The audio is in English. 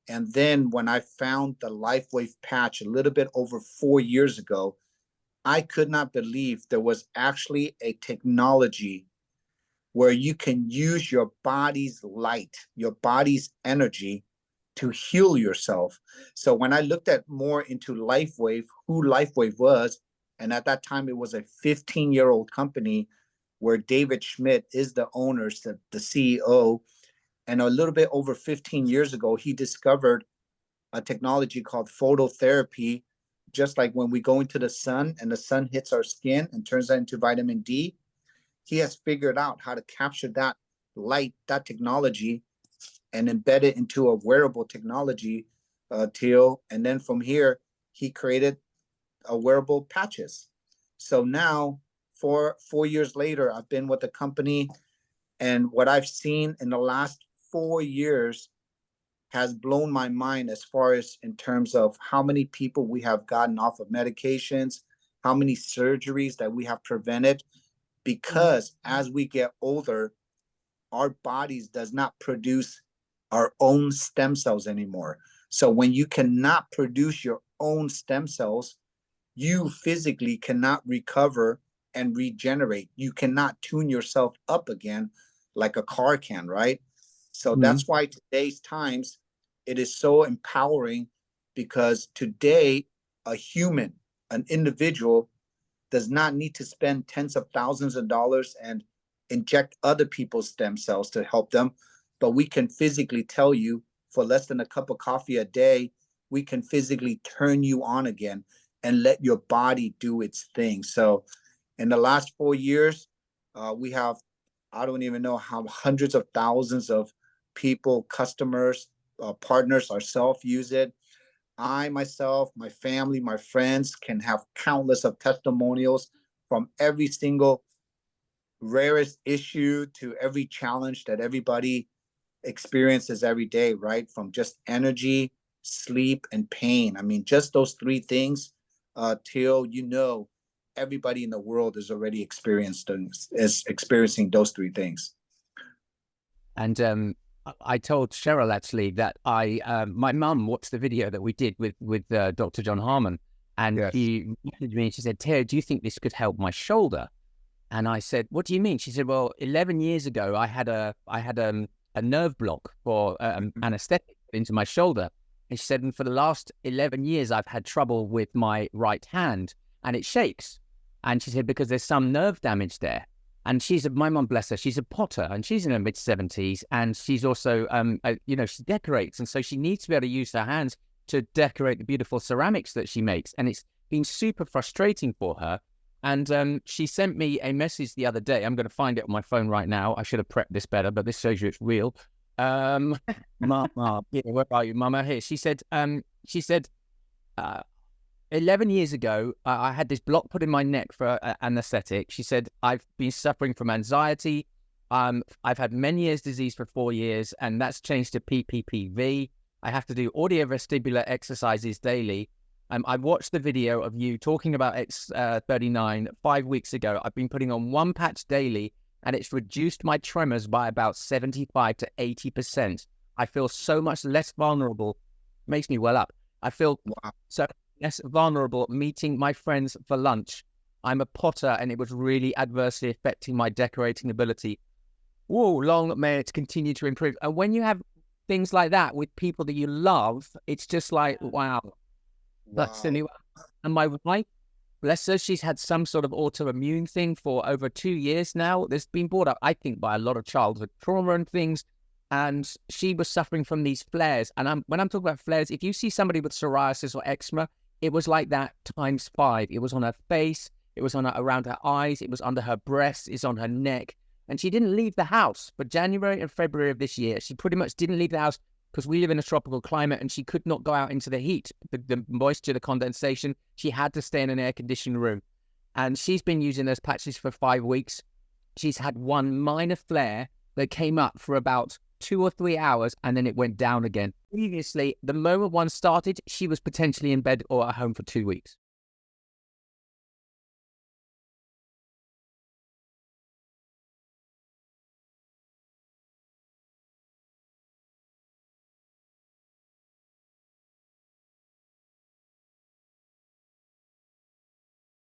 And then when I found the Lifewave patch a little bit over 4 years ago, I could not believe there was actually a technology where you can use your body's light, your body's energy to heal yourself. So when I looked at more into Lifewave, who Lifewave was, and at that time it was a 15-year-old company where David Schmidt is the owner, the CEO. And a little bit over 15 years ago, he discovered a technology called phototherapy. Just like when we go into the sun and the sun hits our skin and turns that into vitamin D, he has figured out how to capture that light, that technology, and embed it into a wearable technology, Teal. And then from here, he created a wearable patches. So now, 4 years later, I've been with the company, and what I've seen in the last 4 years has blown my mind as far as in terms of how many people we have gotten off of medications, how many surgeries that we have prevented, because as we get older, our bodies does not produce our own stem cells anymore. So when you cannot produce your own stem cells, you physically cannot recover and regenerate. You cannot tune yourself up again like a car can, right? So that's why today's times, it is so empowering, because today a human, an individual, does not need to spend tens of thousands of dollars and inject other people's stem cells to help them. But we can physically tell you, for less than a cup of coffee a day, we can physically turn you on again and let your body do its thing. So in the last 4 years, we have, I don't even know how, hundreds of thousands of people, customers, partners, ourselves use it. I myself, my family, my friends can have countless of testimonials from every single rarest issue to every challenge that everybody experiences every day, right? From just energy, sleep, and pain. I mean, just those three things, Till, everybody in the world is already experiencing those three things. And I told Cheryl actually that my mum watched the video that we did with Dr. John Harmon, and yes, she messaged me and she said, "Terry, do you think this could help my shoulder?" And I said, "What do you mean?" She said, "Well, 11 years ago, I had a nerve block for anesthetic into my shoulder." And she said, "And for the last 11 years, I've had trouble with my right hand, and it shakes." And she said, because there's some nerve damage there. And my mum, bless her, she's a potter, and she's in her mid-70s, and she's also, she decorates. And so she needs to be able to use her hands to decorate the beautiful ceramics that she makes. And it's been super frustrating for her. And she sent me a message the other day. I'm going to find it on my phone right now. I should have prepped this better, but this shows you it's real. Mama, where are you, Mama? Here. She said, 11 years ago, I had this block put in my neck for anesthetic. She said, I've been suffering from anxiety. I've had Meniere's disease for 4 years, and that's changed to PPPV. I have to do audiovestibular exercises daily. I watched the video of you talking about X39 5 weeks ago. I've been putting on one patch daily, and it's reduced my tremors by about 75 to 80%. I feel so much less vulnerable. Makes me well up. I feel so less vulnerable meeting my friends for lunch. I'm a potter, and it was really adversely affecting my decorating ability. Whoa, long may it continue to improve. And when you have things like that with people that you love, it's just like, wow. That's the new. And my wife, bless her, she's had some sort of autoimmune thing for over 2 years now. That's been brought up, I think, by a lot of childhood trauma and things. And she was suffering from these flares. And when I'm talking about flares, if you see somebody with psoriasis or eczema, it was like that times 5. It was on her face, it was around her eyes, it was under her breasts, it's on her neck. And she didn't leave the house for January and February of this year. She pretty much didn't leave the house because we live in a tropical climate, and she could not go out into the heat, the moisture, the condensation. She had to stay in an air-conditioned room. And she's been using those patches for 5 weeks. She's had one minor flare that came up for about 2 or 3 hours, and then it went down again. Previously, the moment one started, she was potentially in bed or at home for 2 weeks.